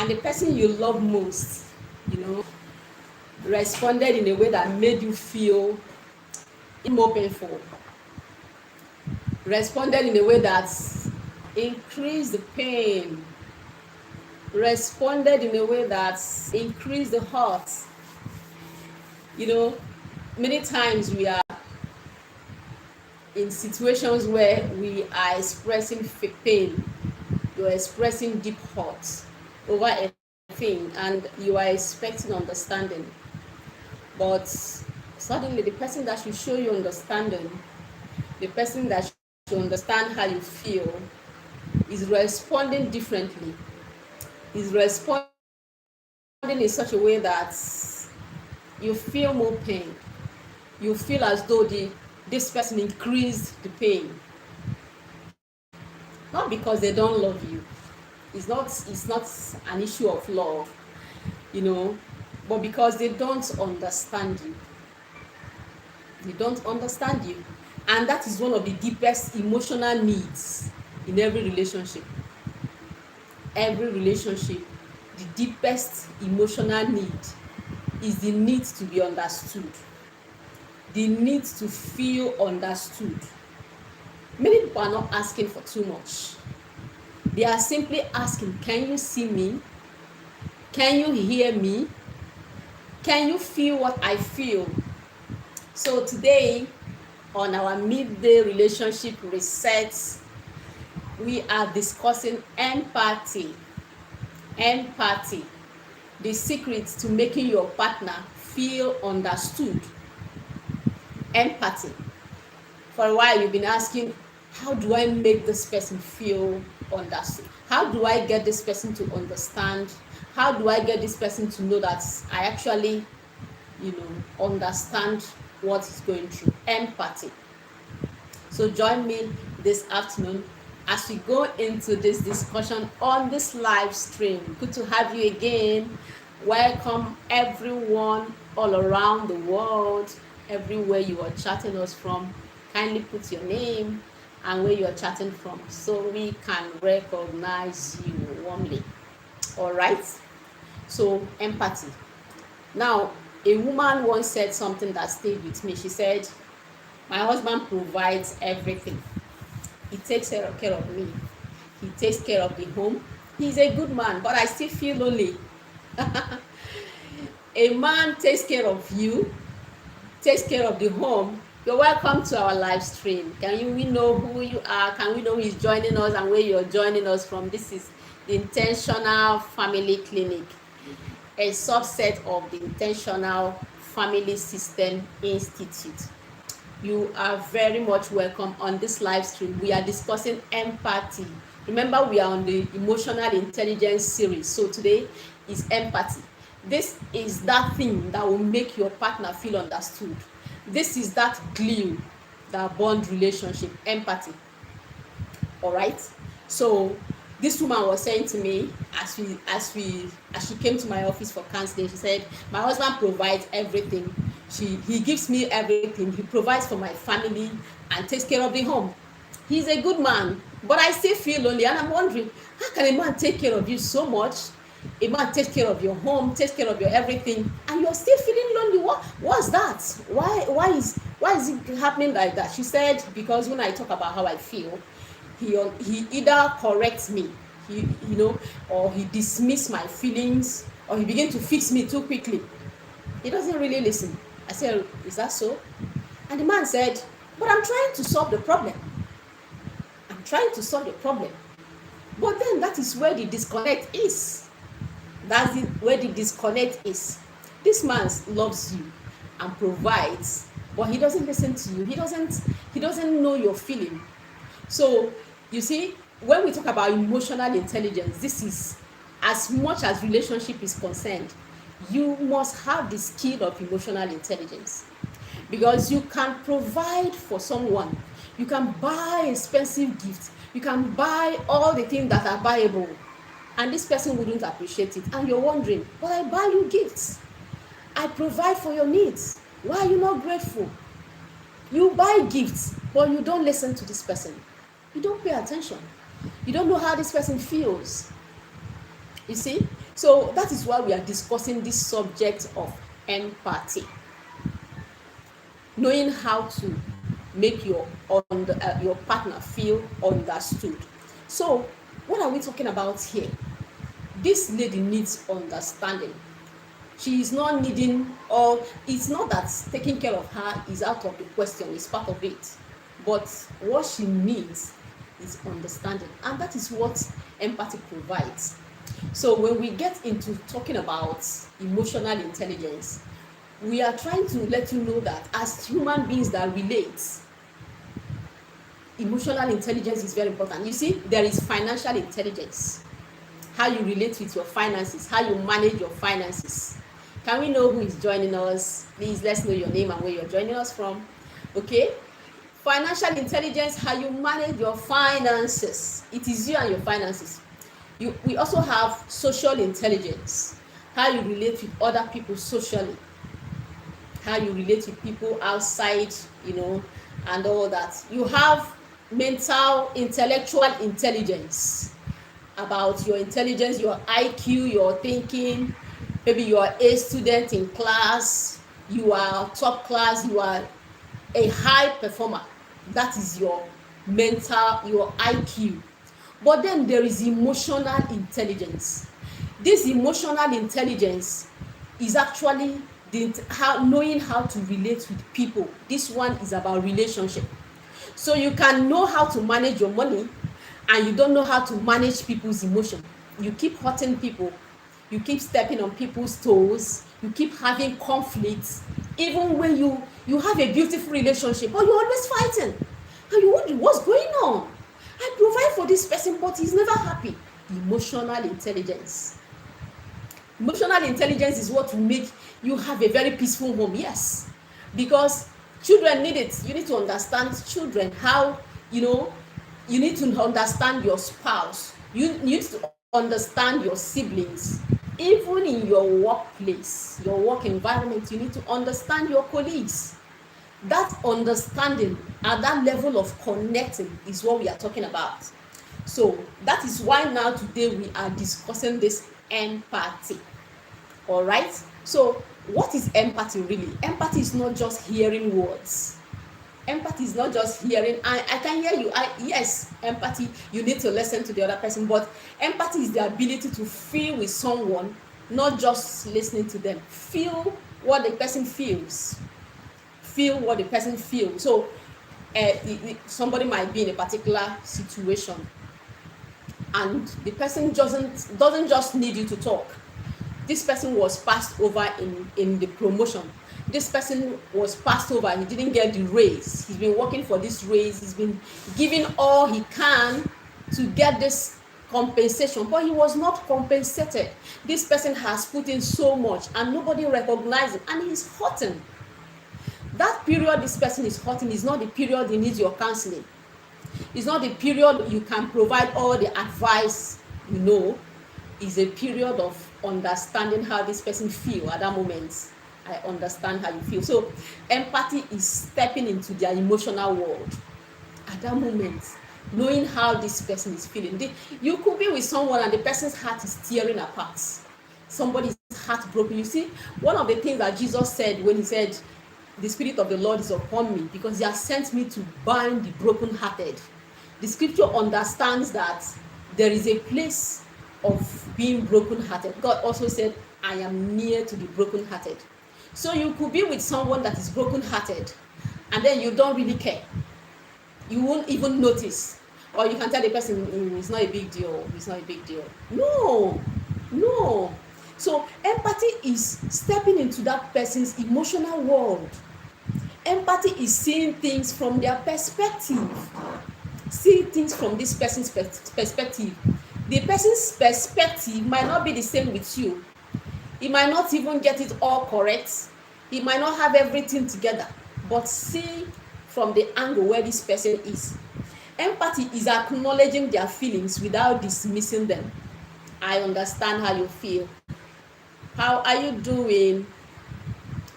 and the person you love most, responded in a way that made you feel more painful, responded in a way that increased the pain, responded in a way that increased the hurt. Many times we are in situations where we are expressing pain, you're expressing deep hurt over a thing, and you are expecting understanding. But suddenly, the person that should show you understanding, the person that should understand how you feel, is responding differently, is responding in such a way that you feel more pain. You feel as though this person increased the pain. Not because they don't love you. It's not an issue of love, but because they don't understand you. They don't understand you. And that is one of the deepest emotional needs in every relationship. Every relationship, the deepest emotional need is the need to be understood. The need to feel understood. Many people are not asking for too much. They are simply asking, can you see me? Can you hear me? Can you feel what I feel? So today, on our midday relationship reset, we are discussing empathy. Empathy, the secret to making your partner feel understood. Empathy. For a while, you've been asking, how do I make this person feel understood? How do I get this person to understand? How do I get this person to know that I actually, understand what he's going through? Empathy. So join me this afternoon as we go into this discussion on this live stream. Good to have you again. Welcome everyone all around the world, everywhere you are chatting us from. Kindly put your name and where you are chatting from so we can recognize you warmly. All right. So empathy. Now, a woman once said something that stayed with me. She said, my husband provides everything. He takes care of me. He takes care of the home. He's a good man, but I still feel lonely. A man takes care of you, takes care of the home. You're welcome to our live stream. We know who you are? Can we know who is joining us and where you're joining us from? This is the Intentional Family Clinic, a subset of the Intentional Family System Institute. You are very much welcome on this live stream. We are discussing empathy. Remember, we are on the emotional intelligence series. So today is empathy. This is that thing that will make your partner feel understood. This is that glue that bond relationship, empathy. All right. So this woman was saying to me as she came to my office for counseling, she said, my husband provides everything. He gives me everything. He provides for my family and takes care of the home. He's a good man, but I still feel lonely. And I'm wondering, how can a man take care of you so much? A man takes care of your home, takes care of your everything, and you're still feeling lonely. What's that? Why is it happening like that? She said, because when I talk about how I feel, he either corrects me, or he dismiss my feelings, or he begin to fix me too quickly. He doesn't really listen. I said, is that so? And the man said, but I'm trying to solve the problem. I'm trying to solve the problem. But then that is where the disconnect is. That's where the disconnect is. This man loves you and provides, but he doesn't listen to you. He doesn't know your feeling. So you see, when we talk about emotional intelligence, this is, as much as relationship is concerned, you must have the skill of emotional intelligence, because you can provide for someone. You can buy expensive gifts. You can buy all the things that are buyable, and this person wouldn't appreciate it. And you're wondering, but I buy you gifts. I provide for your needs. Why are you not grateful? You buy gifts, but you don't listen to this person. You don't pay attention. You don't know how this person feels. You see? So that is why we are discussing this subject of empathy. Knowing how to make your partner feel understood. So what are we talking about here? This lady needs understanding. She is not needing, or it's not that taking care of her is out of the question, it's part of it. But what she needs is understanding, and that is what empathy provides. So when we get into talking about emotional intelligence, we are trying to let you know that as human beings that relate, emotional intelligence is very important. You see, there is financial intelligence, how you relate with your finances, how you manage your finances. Can we know who is joining us? Please, let's know your name and where you're joining us from. Okay, financial intelligence, how you manage your finances. It is you and your finances. We also have social intelligence, how you relate with other people socially, how you relate with people outside, and all that. You have mental, intellectual intelligence, about your intelligence, your IQ, your thinking. Maybe you are a student in class, you are top class, you are a high performer. That is your mental, your IQ. But then there is emotional intelligence. This emotional intelligence is actually knowing how to relate with people. This one is about relationship. So you can know how to manage your money, and you don't know how to manage people's emotion. You keep hurting people, you keep stepping on people's toes, you keep having conflicts, even when you have a beautiful relationship, but you're always fighting. And you wonder what's going on. I provide for this person, but he's never happy. Emotional intelligence. Emotional intelligence is what will make you have a very peaceful home. Yes, because children need it. You need to understand children, how you need to understand your spouse. You need to understand your siblings. Even in your workplace, your work environment, you need to understand your colleagues. That understanding at that level of connecting is what we are talking about. So that is why now today we are discussing this empathy. All right, so what is empathy really? Empathy is not just hearing words. Empathy is not just hearing. I can hear you. Yes, empathy, you need to listen to the other person, but empathy is the ability to feel with someone, not just listening to them. Feel what the person feels. Feel what the person feels. So somebody might be in a particular situation, and the person doesn't just need you to talk. This person was passed over in the promotion. This person was passed over, he didn't get the raise. He's been working for this raise, he's been giving all he can to get this compensation, but he was not compensated. This person has put in so much and nobody recognizes it, and he's hurting. That period this person is hurting is not the period he needs your counseling. It's not the period you can provide all the advice. Is a period of understanding how this person feel at that moment. I understand how you feel. So empathy is stepping into their emotional world at that moment, knowing how this person is feeling. You could be with someone and the person's heart is tearing apart. Somebody's heartbroken. You see, one of the things that Jesus said when he said, "The Spirit of the Lord is upon me because he has sent me to bind the brokenhearted." The scripture understands that there is a place of being brokenhearted. God also said, "I am near to the brokenhearted." So you could be with someone that is brokenhearted, and then you don't really care. You won't even notice, or you can tell the person, "It's not a big deal. It's not a big deal." No. So empathy is stepping into that person's emotional world. Empathy is seeing things from their perspective. Seeing things from this person's perspective. The person's perspective might not be the same with you. He might not even get it all correct. He might not have everything together, but see from the angle where this person is. Empathy is acknowledging their feelings without dismissing them. I understand how you feel. How are you doing?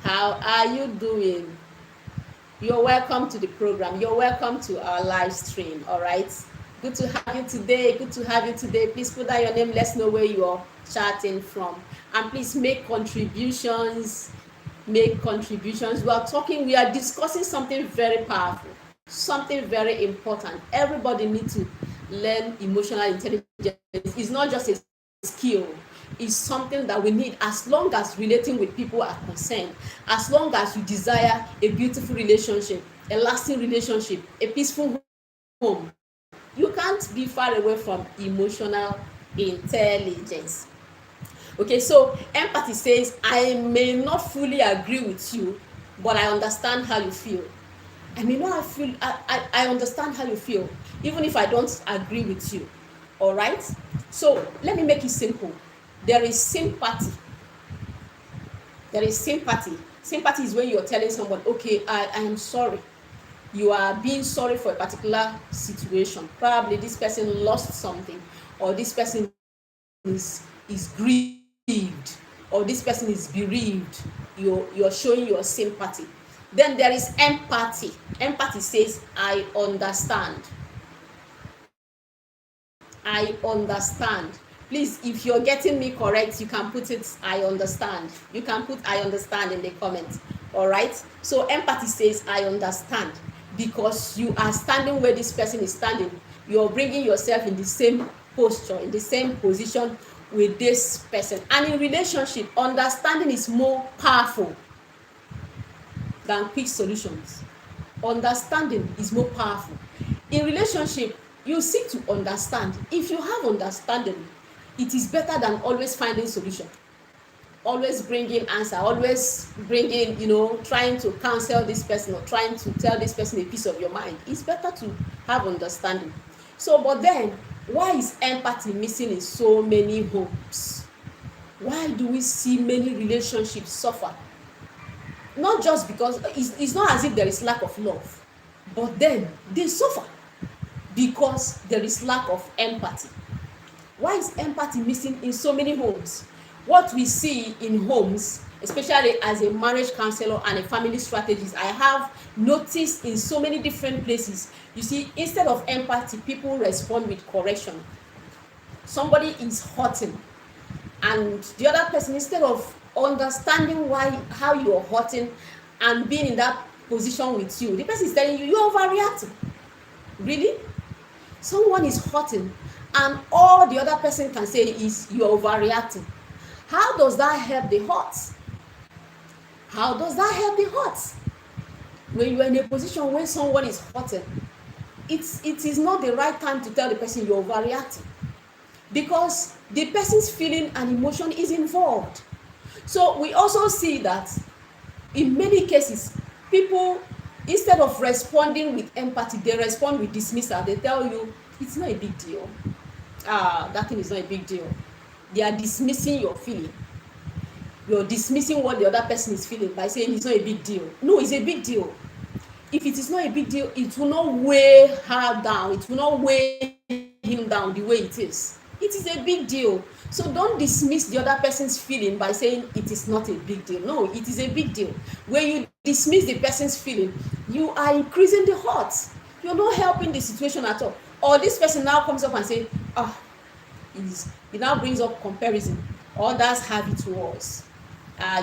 How are you doing? You're welcome to the program. You're welcome to our live stream. All right. Good to have you today. Good to have you today. Please put down your name. Let's know where you are chatting from. And please make contributions. Make contributions. We are discussing something very powerful, something very important. Everybody needs to learn emotional intelligence. It's not just a skill, it's something that we need as long as relating with people are concerned, as long as you desire a beautiful relationship, a lasting relationship, a peaceful home. You can't be far away from emotional intelligence. Okay, so empathy says, I may not fully agree with you, but I understand how you feel. I understand how you feel, even if I don't agree with you. All right? So let me make it simple. There is sympathy. There is sympathy. Sympathy is when you're telling someone, okay, I am sorry. You are being sorry for a particular situation. Probably this person lost something, or this person is grieved, or this person is bereaved. You're showing your sympathy. Then there is empathy. Empathy says, I understand. I understand. Please, if you're getting me correct, you can put it, I understand. You can put I understand in the comments. All right? So empathy says, I understand, because you are standing where this person is standing. You're bringing yourself in the same posture, in the same position with this person. And in relationship, understanding is more powerful than quick solutions. Understanding is more powerful. In relationship, you seek to understand. If you have understanding, it is better than always finding solution, always bringing answer, always bringing, trying to counsel this person or trying to tell this person a piece of your mind. It's better to have understanding. So, but then, why is empathy missing in so many homes? Why do we see many relationships suffer? Not just because it's not as if there is lack of love, but then they suffer because there is lack of empathy. Why is empathy missing in so many homes? What we see in homes, especially as a marriage counselor and a family strategist, I have noticed in so many different places. You see, instead of empathy, people respond with correction. Somebody is hurting, and the other person, instead of understanding how you are hurting and being in that position with you, the person is telling you, you're overreacting. Really? Someone is hurting, and all the other person can say is, you're overreacting. How does that help the hurt? How does that help the hurt? When you're in a position when someone is hurting, it is not the right time to tell the person you're overreacting, because the person's feeling and emotion is involved. So we also see that in many cases, people, instead of responding with empathy, they respond with dismissal. They tell you, it's not a big deal. That thing is not a big deal. They are dismissing your feeling. You're dismissing what the other person is feeling by saying it's not a big deal. No, it's a big deal. If it is not a big deal, it will not weigh her down. It will not weigh him down the way it is. It is a big deal. So don't dismiss the other person's feeling by saying it is not a big deal. No, it is a big deal. When you dismiss the person's feeling, you are increasing the hurt. You're not helping the situation at all. Or this person now comes up and says, it now brings up comparison. Others have it worse.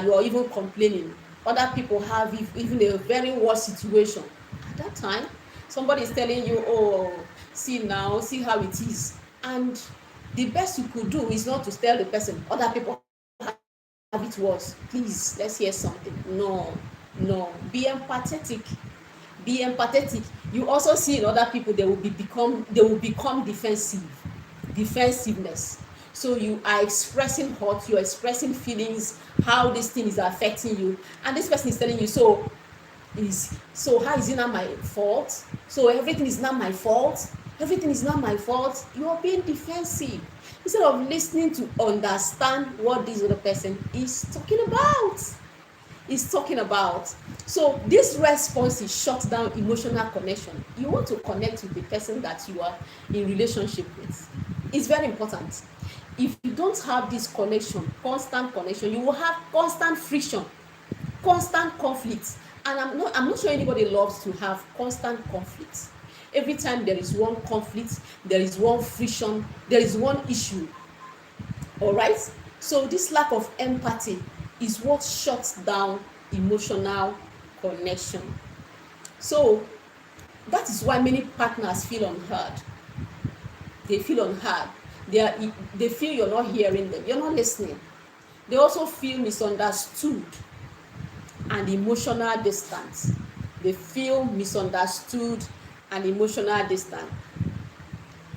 You are even complaining. Other people have even a very worse situation. At that time, somebody is telling you, see how it is. And the best you could do is not to tell the person, other people have it worse. Please, let's hear something. No. Be empathetic. Be empathetic. You also see in other people, they will become defensiveness. So you are expressing hurt, you're expressing feelings, how this thing is affecting you, and this person is telling you, so how is it not my fault? So everything is not my fault. Everything is not my fault. You are being defensive instead of listening to understand what this other person is talking about. So this response is shut down emotional connection. You want to connect with the person that you are in relationship with. It's very important. If you don't have this connection, constant connection, you will have constant friction, constant conflict. And I'm not sure anybody loves to have constant conflict. Every time there is one conflict, there is one friction, there is one issue. All right? So this lack of empathy is what shuts down emotional connection. So that is why many partners feel unheard. They feel unheard. They feel you're not hearing them, you're not listening. They also feel misunderstood and emotional distance. They feel misunderstood and emotional distance.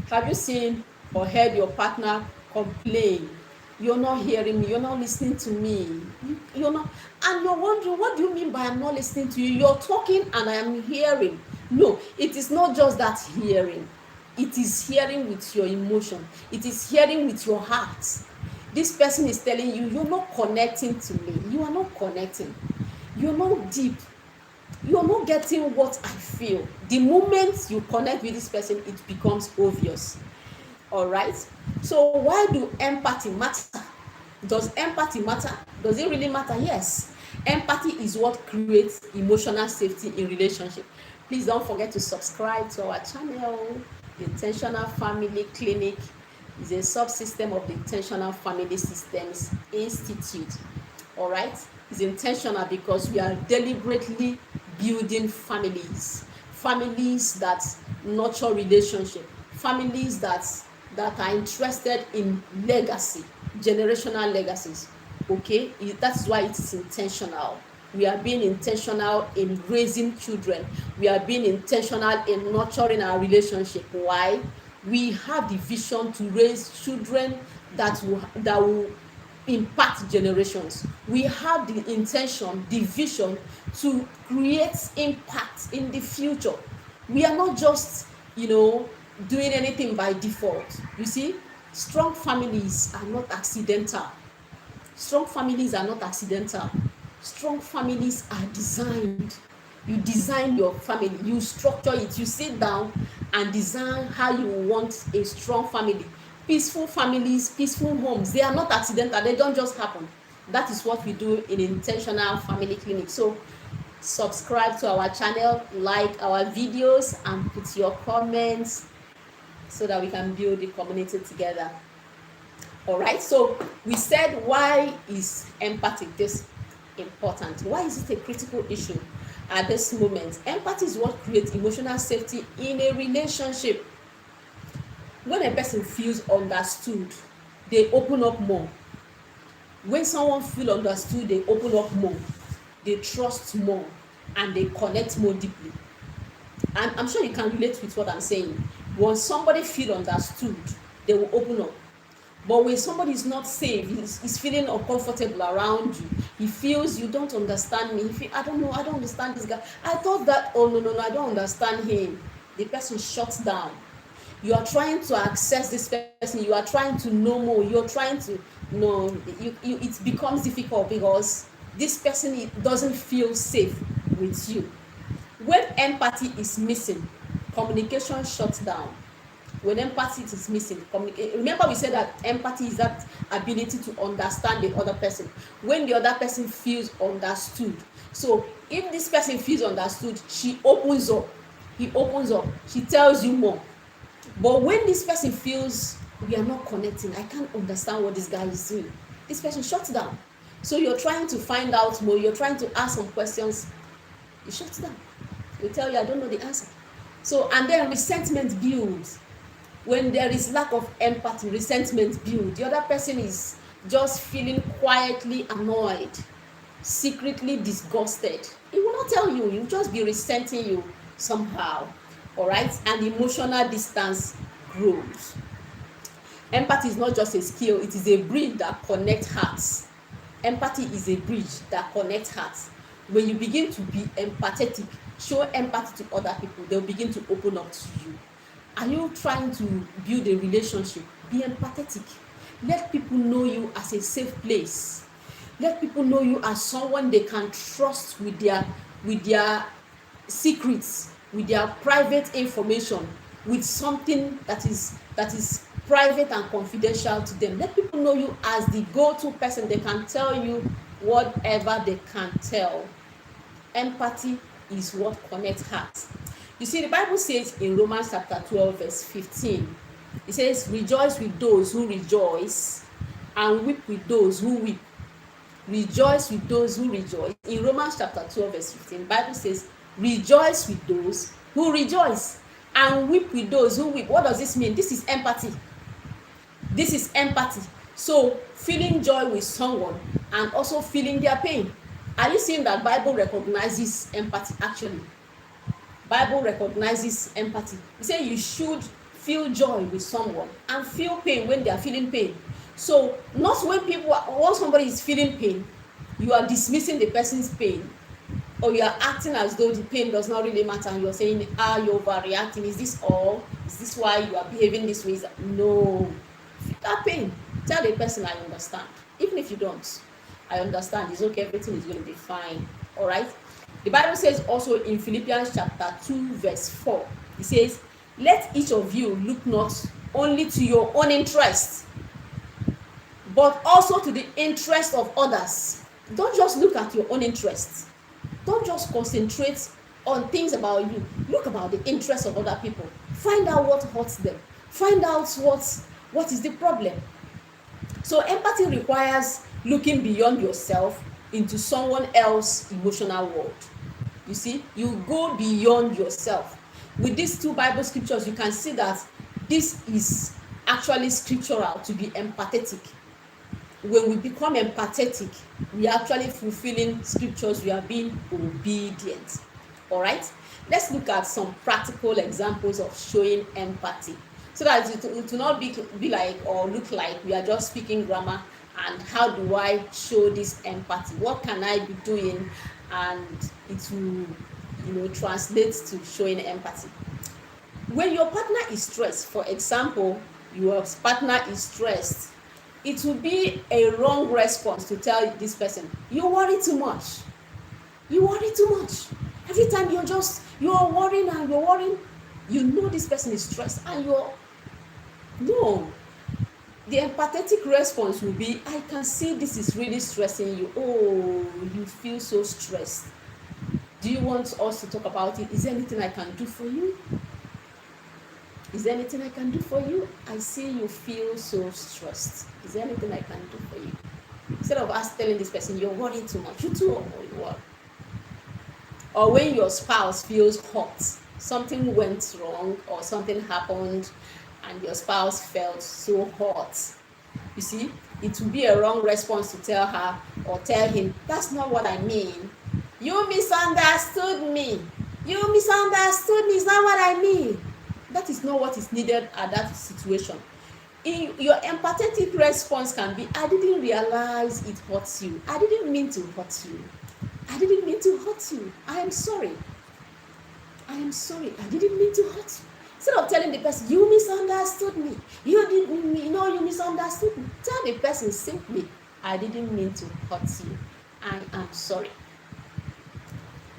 Have you seen or heard your partner complain, you're not hearing me, you're not listening to me, you're not, and you're wondering, what do you mean by I'm not listening to you? You're talking and I am hearing. No, it is not just that hearing. It is hearing with your emotion. It is hearing with your heart. This person is telling you, you're not connecting to me. You are not connecting. You're not deep. You're not getting what I feel. The moment you connect with this person, it becomes obvious. All right? So why do empathy matter? Does empathy matter? Does it really matter? Yes. Empathy is what creates emotional safety in relationship. Please don't forget to subscribe to our channel. The Intentional Family Clinic is a subsystem of the Intentional Family Systems Institute. All right? It's intentional because we are deliberately building families that nurture relationship, families that are interested in legacy, generational legacies. Okay, that's why it is intentional. We are being intentional in raising children. We are being intentional in nurturing our relationship. Why? We have the vision to raise children that will impact generations. We have the intention, the vision to create impact in the future. We are not just, doing anything by default. You see, strong families are not accidental. Strong families are not accidental. Strong families are designed. You design your family, you structure it, you sit down and design how you want a strong family. Peaceful families, peaceful homes, they are not accidental, they don't just happen. That is what we do in Intentional Family Clinic. So subscribe to our channel, like our videos, and put your comments so that we can build the community together. All right, so we said, why is empathy this important? Why is it a critical issue at this moment? Empathy is what creates emotional safety in a relationship. When a person feels understood, they open up more. When someone feels understood, they open up more, they trust more, and they connect more deeply. And I'm sure you can relate with what I'm saying. When somebody feels understood, they will open up. But when somebody is not safe, he's feeling uncomfortable around you, he feels you don't understand me, he feels, I don't know, I don't understand this guy, I thought that, oh no, I don't understand him. The person shuts down. You are trying to access this person, you are trying to know more, you're trying to know, it becomes difficult because this person doesn't feel safe with you. When empathy is missing, communication shuts down. When empathy is missing, remember we said that empathy is that ability to understand the other person. When the other person feels understood, so if this person feels understood, she opens up, he opens up, she tells you more. But when this person feels we are not connecting, I can't understand what this guy is doing, this person shuts down. So you're trying to find out more, you're trying to ask some questions, he shuts down. He tell you, I don't know the answer. So, and then resentment builds. When there is lack of empathy, resentment builds. The other person is just feeling quietly annoyed, secretly disgusted. He will not tell you, he'll just be resenting you somehow. All right? And emotional distance grows. Empathy is not just a skill, it is a bridge that connects hearts. Empathy is a bridge that connects hearts. When you begin to be empathetic, show empathy to other people, they'll begin to open up to you. Are you trying to build a relationship? Be empathetic. Let people know you as a safe place. Let people know you as someone they can trust with their secrets, with their private information, with something that is private and confidential to them. Let people know you as the go-to person. They can tell you whatever they can tell. Empathy is what connects hearts. You see, the Bible says in Romans chapter 12, verse 15, it says, rejoice with those who rejoice and weep with those who weep. Rejoice with those who rejoice. In Romans chapter 12, verse 15, the Bible says, rejoice with those who rejoice and weep with those who weep. What does this mean? This is empathy. This is empathy. So, feeling joy with someone and also feeling their pain. Are you seeing that Bible recognizes empathy actually? Bible recognizes empathy. It says you should feel joy with someone and feel pain when they are feeling pain. So not when somebody is feeling pain, you are dismissing the person's pain, or you are acting as though the pain does not really matter, and you're saying, you're overreacting. Is this all? Is this why you are behaving this way? No. Feel that pain. Tell the person, I understand. Even if you don't, I understand. It's okay. Everything is going to be fine. All right. The Bible says also in Philippians chapter 2, verse 4, it says, let each of you look not only to your own interest, but also to the interest of others. Don't just look at your own interests. Don't just concentrate on things about you. Look about the interests of other people. Find out what hurts them. Find out what is the problem. So empathy requires looking beyond yourself into someone else's emotional world. You see, you go beyond yourself. With these two Bible scriptures, you can see that this is actually scriptural, to be empathetic. When we become empathetic, we are actually fulfilling scriptures. We are being obedient. All right, let's look at some practical examples of showing empathy, so that it will not be like or look like we are just speaking grammar. And how do I show this empathy? What can I be doing? And it will, translate to showing empathy. When your partner is stressed, for example, your partner is stressed, it will be a wrong response to tell this person, you worry too much. You worry too much. Every time you're worrying and you're worrying, this person is stressed, and no. The empathetic response will be, I can see this is really stressing you. Oh, you feel so stressed. Do you want us to talk about it? Is there anything I can do for you? Is there anything I can do for you? I see you feel so stressed. Is there anything I can do for you? Instead of us telling this person, you're worrying too much, you too worry. Or when your spouse feels hot, something went wrong or something happened, and your spouse felt so hot. You see, it will be a wrong response to tell her or tell him, that's not what I mean. You misunderstood me. You misunderstood me. It's not what I mean. That is not what is needed at that situation. Your empathetic response can be, I didn't realize it hurts you. I didn't mean to hurt you. I didn't mean to hurt you. I am sorry. I didn't mean to hurt you. Instead of telling the person, you misunderstood me, you misunderstood me, tell the person simply, I didn't mean to hurt you. I am sorry.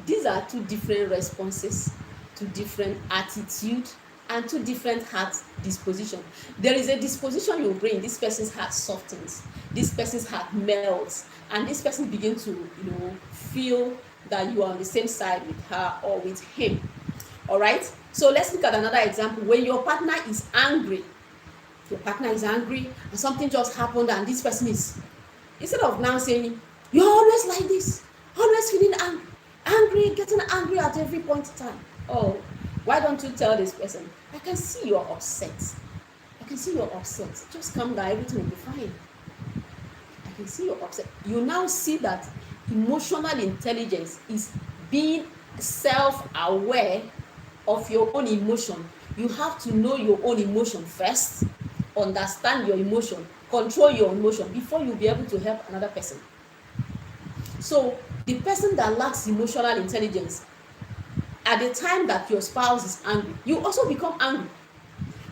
These are two different responses, two different attitudes, and two different heart disposition. There is a disposition you bring, this person's heart softens, this person's heart melts, and this person begins to feel that you are on the same side with her or with him. All right, so let's look at another example. When your partner is angry, and something just happened, and this person is, instead of now saying, you're always like this, always feeling angry, getting angry at every point in time. Oh, why don't you tell this person, I can see you're upset. Just calm down, everything will be fine. I can see you're upset. You now see that emotional intelligence is being self-aware of your own emotion. You have to know your own emotion first, understand your emotion, control your emotion before you'll be able to help another person. So the person that lacks emotional intelligence, at the time that your spouse is angry, you also become angry,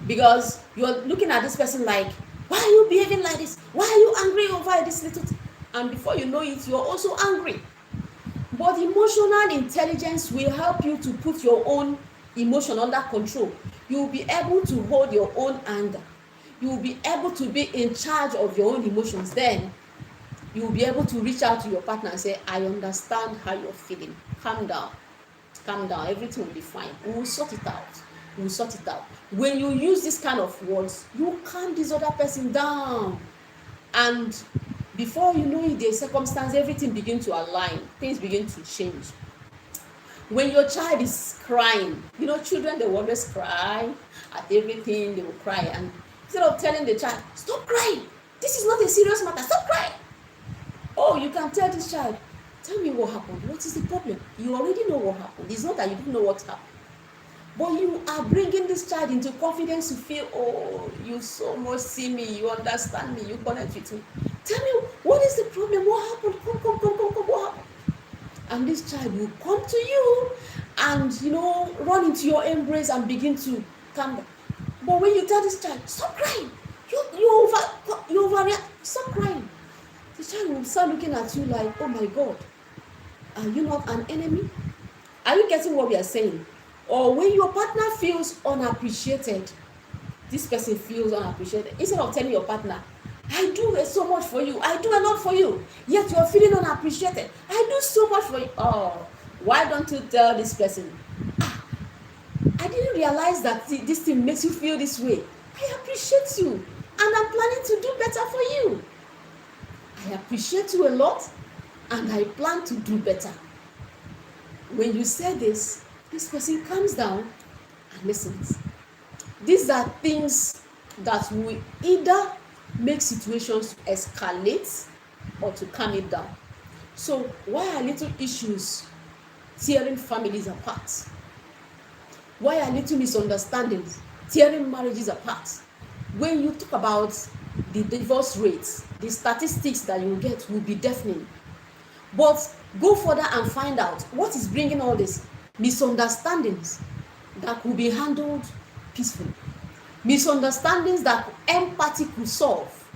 because you're looking at this person like, why are you behaving like this? Why are you angry over this little thing? And before you know it, you're also angry. But emotional intelligence will help you to put your own emotion under control. You will be able to hold your own anger. You will be able to be in charge of your own emotions. Then you will be able to reach out to your partner and say, I understand how you're feeling. Calm down. calm down, everything will be fine, we will sort it out, we will sort it out. When you use this kind of words, you calm this other person down, and before you know it, the circumstance, everything begin to align, things begin to change. When your child is crying, children, they will always cry at everything, they will cry, and instead of telling the child, stop crying, this is not a serious matter, stop crying. Oh, you can tell this child, tell me what happened, what is the problem? You already know what happened. It's not that you didn't know what happened, but you are bringing this child into confidence to feel, oh, you so much see me, you understand me, you connect with me. Tell me, what is the problem? What happened? Come, what happened? And this child will come to you and, run into your embrace and begin to calm down. But when you tell this child, stop crying, you overreact, stop crying, the child will start looking at you like, oh my God, are you not an enemy? Are you getting what we are saying? Or when your partner feels unappreciated, this person feels unappreciated, instead of telling your partner, I do so much for you, I do a lot for you, yet you are feeling unappreciated, I do so much for you. Oh, why don't you tell this person, I didn't realize that this thing makes you feel this way. I appreciate you, and I'm planning to do better for you. I appreciate you a lot, and I plan to do better. When you say this person calms down and listens. These are things that will either make situations escalate or to calm it down. So why are little issues tearing families apart? Why are little misunderstandings tearing marriages apart? When you talk about the divorce rates, the statistics that you get will be deafening. But go further and find out what is bringing all this misunderstandings that could be handled peacefully, misunderstandings that empathy could solve,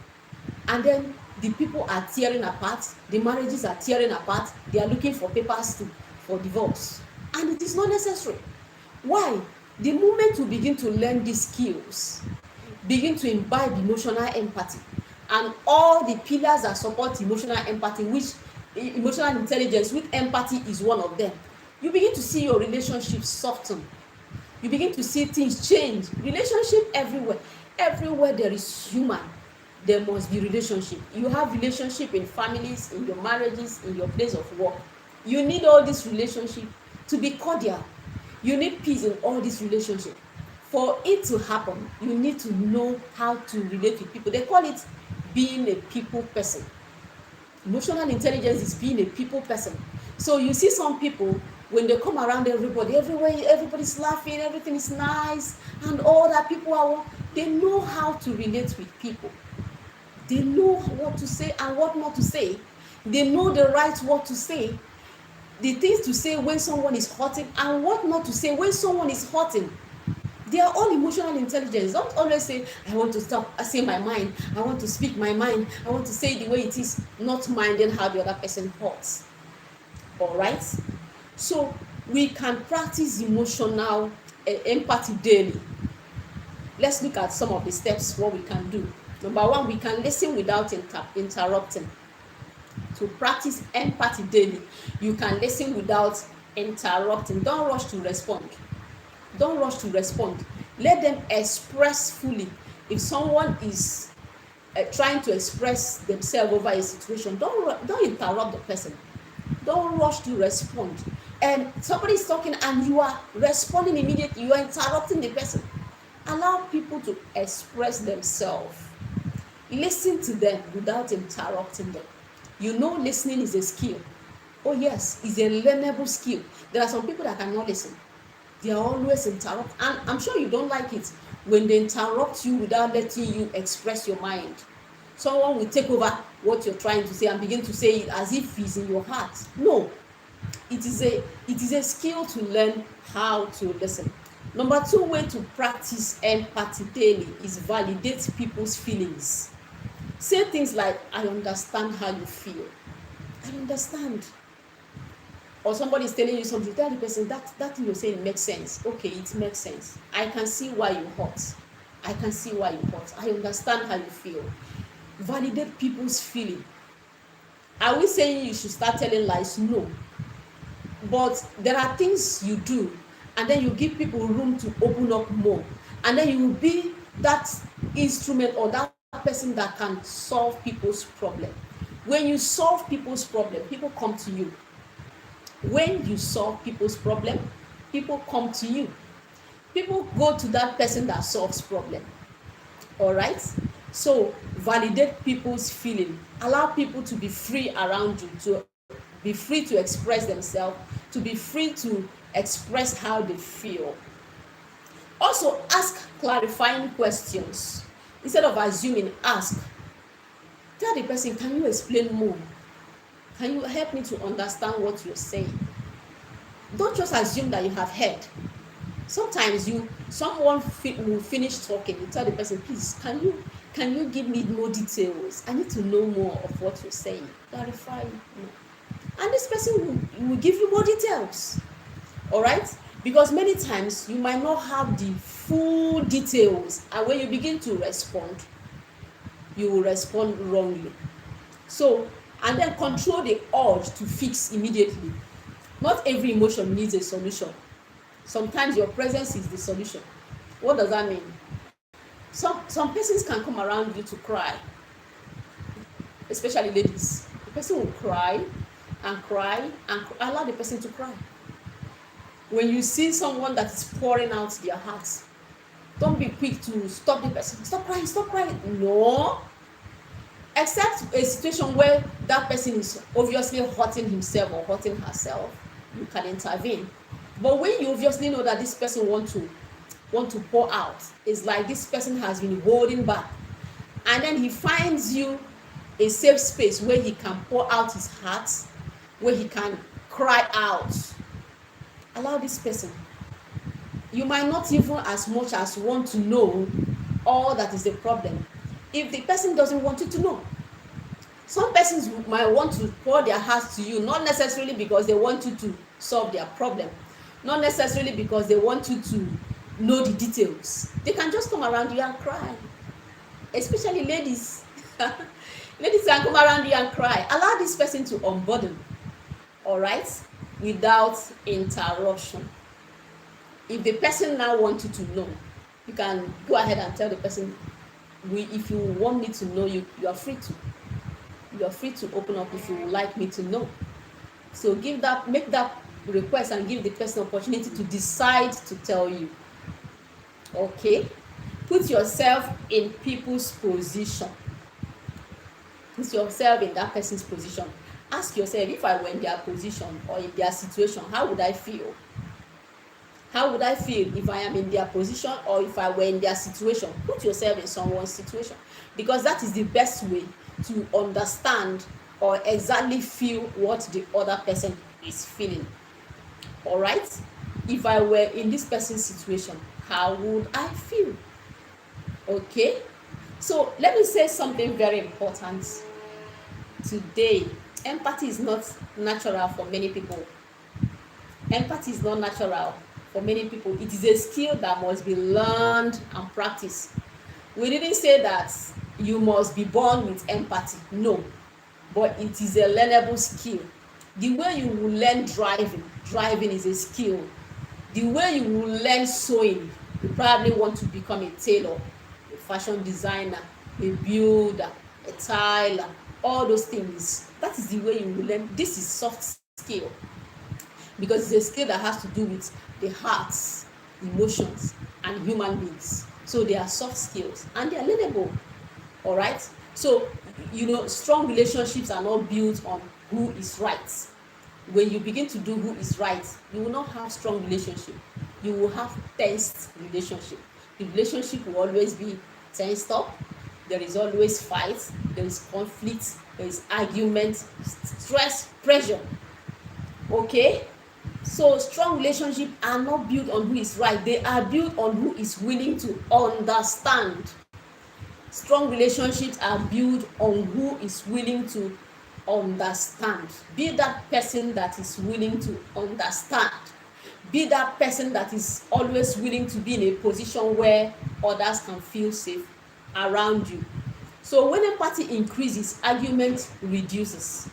and then the people are tearing apart, the marriages are tearing apart, they are looking for papers for divorce, and it is not necessary. Why? The moment you begin to learn these skills, begin to imbibe emotional empathy, and all the pillars that support emotional empathy, which emotional intelligence, with empathy is one of them, you begin to see your relationships soften. You begin to see things change. Relationship everywhere there is human, there must be relationship. You have relationship in families, in your marriages, in your place of work. You need all this relationship to be cordial. You need peace in all this relationship. For it to happen, you need to know how to relate with people. They call it being a people person. Emotional intelligence is being a people person. So you see some people, when they come around everybody, everybody's laughing, everything is nice, and all that, they know how to relate with people. They know what to say and what not to say. They know the right word to say, the things to say when someone is hurting, and what not to say when someone is hurting. They are all emotional intelligence. Don't always say, I want to say my mind, I want to speak my mind, I want to say it the way it is, not minding how the other person hurts. All right? So we can practice emotional empathy daily. Let's look at some of the steps, what we can do. Number one, we can listen without interrupting. To practice empathy daily, you can listen without interrupting. Don't rush to respond. Don't rush to respond. Let them express fully. If someone is trying to express themselves over a situation, don't interrupt the person. Don't rush to respond. And somebody is talking and you are responding immediately, you are interrupting the person. Allow people to express themselves. Listen to them without interrupting them. Listening is a skill. Oh yes, it's a learnable skill. There are some people that cannot listen. They are always interrupt, and I'm sure you don't like it when they interrupt you without letting you express your mind. Someone will take over what you're trying to say and begin to say it as if it's in your heart. No, it is a skill to learn how to listen. Number two way to practice empathy daily is validate people's feelings. Say things like, I understand how you feel. I understand. Or somebody is telling you something, tell the person that thing you're saying makes sense. Okay, it makes sense. I can see why you hurt. I can see why you hurt. I understand how you feel. Validate people's feeling. Are we saying you should start telling lies? No. but there are things you do, and then you give people room to open up more, and then you will be that instrument or that person that can solve people's problem. When you solve people's problem, people come to you. When you solve people's problem, people come to you. People go to that person that solves problem. All right, so validate people's feeling, allow people to be free around you, to be free to express themselves, to be free to express how they feel. Also, ask clarifying questions. Instead of assuming, ask. Tell the person, can you explain more? Can you help me to understand what you're saying? Don't just assume that you have heard. Sometimes someone will finish talking. You tell the person, please, can you give me more details? I need to know more of what you're saying. Clarify more. And this person will give you more details. All right? Because many times you might not have the full details, and when you begin to respond, you will respond wrongly. So, and then control the urge to fix immediately. Not every emotion needs a solution. Sometimes your presence is the solution. What does that mean? Some persons can come around you to cry, especially ladies. The person will cry and cry and allow the person to cry. When you see someone that is pouring out their hearts, don't be quick to stop the person. Stop crying, stop crying. No. Except a situation where that person is obviously hurting himself or hurting herself, you can intervene. But when you obviously know that this person want to pour out, it's like this person has been holding back, and then he finds you a safe space where he can pour out his heart, where he can cry out. Allow this person. You might not even as much as want to know all that is the problem if the person doesn't want you to know. Some persons might want to pour their hearts to you, not necessarily because they want you to solve their problem, not necessarily because they want you to know the details. They can just come around you and cry, especially ladies. Ladies can come around you and cry. Allow this person to unburden, all right, without interruption. If the person now wants you to know, you can go ahead and tell the person, if you want me to know, you are free to. You are free to open up if you would like me to know. So make that request and give the person opportunity to decide to tell you. Okay? Put yourself in people's position. Put yourself in that person's position. Ask yourself, if I were in their position or in their situation, how would I feel? How would I feel if I am in their position or if I were in their situation? Put yourself in someone's situation, because that is the best way to understand or exactly feel what the other person is feeling. All right? If I were in this person's situation, how would I feel? Okay? So let me say something very important today. Empathy is not natural for many people. Empathy is not natural for many people. It is a skill that must be learned and practiced. We didn't say that you must be born with empathy. No. But it is a learnable skill. The way you will learn driving is a skill. The way you will learn sewing, you probably want to become a tailor, a fashion designer, a builder, a tiler, all those things. That is the way you will learn. This is soft skill, because it's a skill that has to do with the hearts, emotions, and human beings. So they are soft skills and they are learnable. All right? So, strong relationships are not built on who is right. When you begin to do who is right, you will not have strong relationship. You will have tensed relationship. The relationship will always be tensed up. There is always fight. There is conflict. There is argument, stress, pressure. Okay? So strong relationships are not built on who is right. They are built on who is willing to understand. Strong relationships are built on who is willing to understand. Be that person that is willing to understand. Be that person that is always willing to be in a position where others can feel safe around you. So when empathy increases, argument reduces.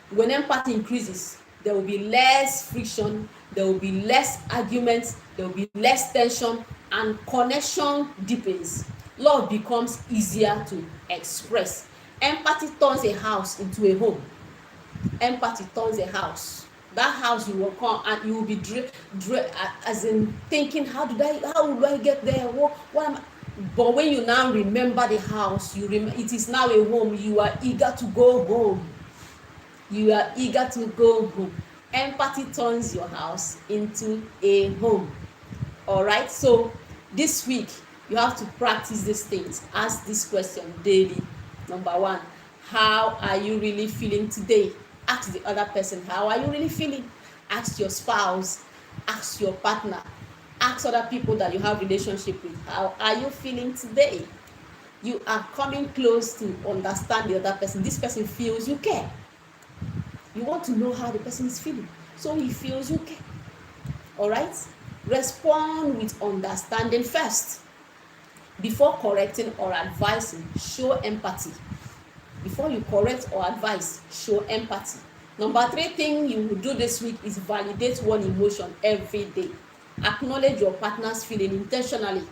When empathy increases, there will be less friction, there will be less arguments, there will be less tension, and connection deepens. Love becomes easier to express. Empathy turns a house into a home. Empathy turns a house. That house you will come and you will be as in thinking, how will I get there? What am I? But when you now remember the house, it is now a home. You are eager to go home. You are eager to go home. Empathy turns your house into a home. All right. So this week you have to practice these things. Ask this question daily. Number one, how are you really feeling today? Ask the other person, how are you really feeling? Ask your spouse, ask your partner, ask other people that you have relationship with, how are you feeling today? You are coming close to understand the other person. This person feels you care. You want to know how the person is feeling, so he feels you care. All right. Respond with understanding first. Before correcting or advising, show empathy. Before you correct or advise, show empathy. Number 3 thing you will do this week is validate one emotion every day. Acknowledge your partner's feeling intentionally.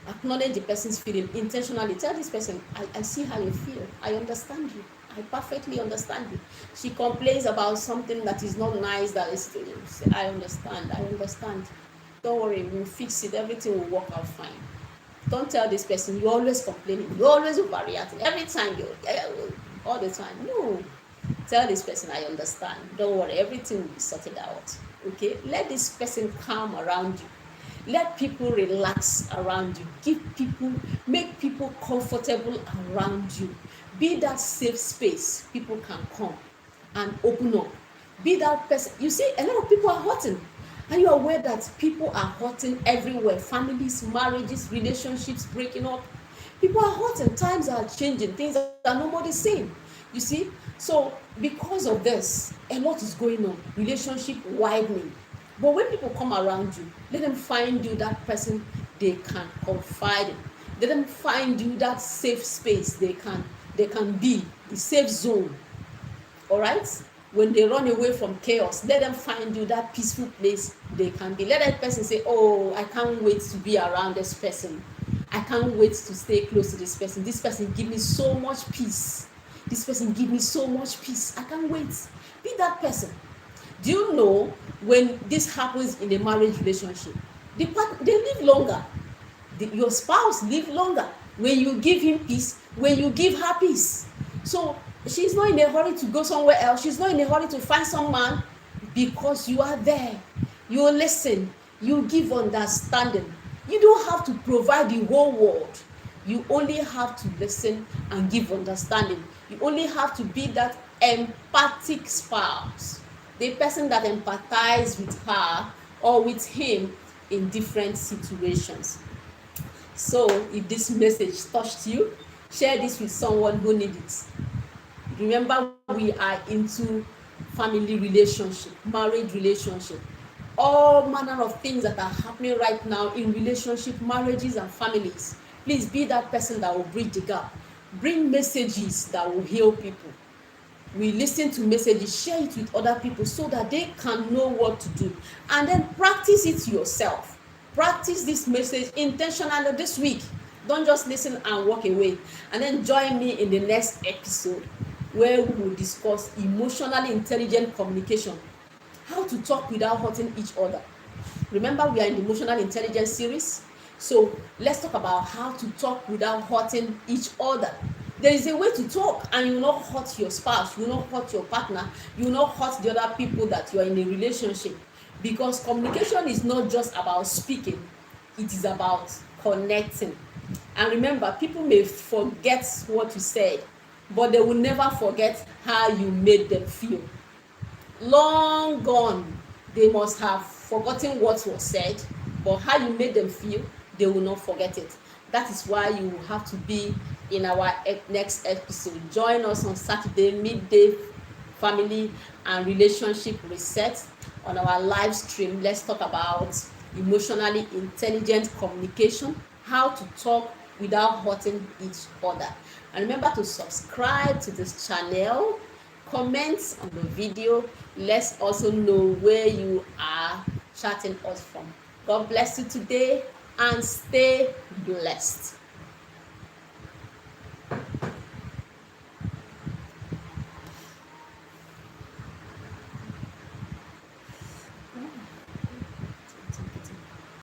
Acknowledge the person's feeling intentionally. Tell this person, I see how you feel. I understand you. I perfectly understand you. She complains about something that is not nice that is doing. Say, I understand. Don't worry, we'll fix it. Everything will work out fine. Don't tell this person, you're always complaining. You're always overreacting. Every time all the time. No. Tell this person, I understand. Don't worry, everything will be sorted out. Okay? Let this person calm around you. Let people relax around you. Make people comfortable around you. Be that safe space people can come and open up. Be that person. You see, a lot of people are hurting. Are you aware that people are hurting everywhere? Families, marriages, relationships breaking up. People are hurting. Times are changing. Things are not the same. You see? So because of this, a lot is going on. Relationship widening. But when people come around you, let them find you that person they can confide in. Let them find you that safe space they can be, the safe zone. All right? When they run away from chaos, let them find you that peaceful place they can be. Let that person say, oh, I can't wait to be around this person. I can't wait to stay close to this person. This person give me so much peace. This person give me so much peace. I can't wait. Be that person. Do you know when this happens in a marriage relationship, they live longer. Your spouse live longer when you give him peace, when you give her peace. So she's not in a hurry to go somewhere else. She's not in a hurry to find some man, because you are there. You listen. You give understanding. You don't have to provide the whole world. You only have to listen and give understanding. You only have to be that empathic spouse, the person that empathizes with her or with him in different situations. So if this message touched you, share this with someone who needs it. Remember, we are into family relationship, marriage relationship, all manner of things that are happening right now in relationship, marriages and families. Please be that person that will bridge the gap. Bring messages that will heal people. We listen to messages, share it with other people so that they can know what to do, and then practice it yourself. Practice this message intentionally this week. Don't just listen and walk away. And then join me in the next episode where we will discuss emotionally intelligent communication, how to talk without hurting each other. Remember, we are in the emotional intelligence series, so let's talk about how to talk without hurting each other. There is a way to talk and you will not hurt your spouse, you will not hurt your partner, you will not hurt the other people that you are in a relationship, because communication is not just about speaking, it is about connecting. And remember, people may forget what you said, but they will never forget how you made them feel. Long gone, they must have forgotten what was said, but how you made them feel, they will not forget it. That is why you will have to be in our next episode. Join us on Saturday, midday family and relationship reset on our live stream. Let's talk about emotionally intelligent communication, how to talk without hurting each other. And remember to subscribe to this channel, comments on the video. Let's also know where you are chatting us from. God bless you today and stay blessed.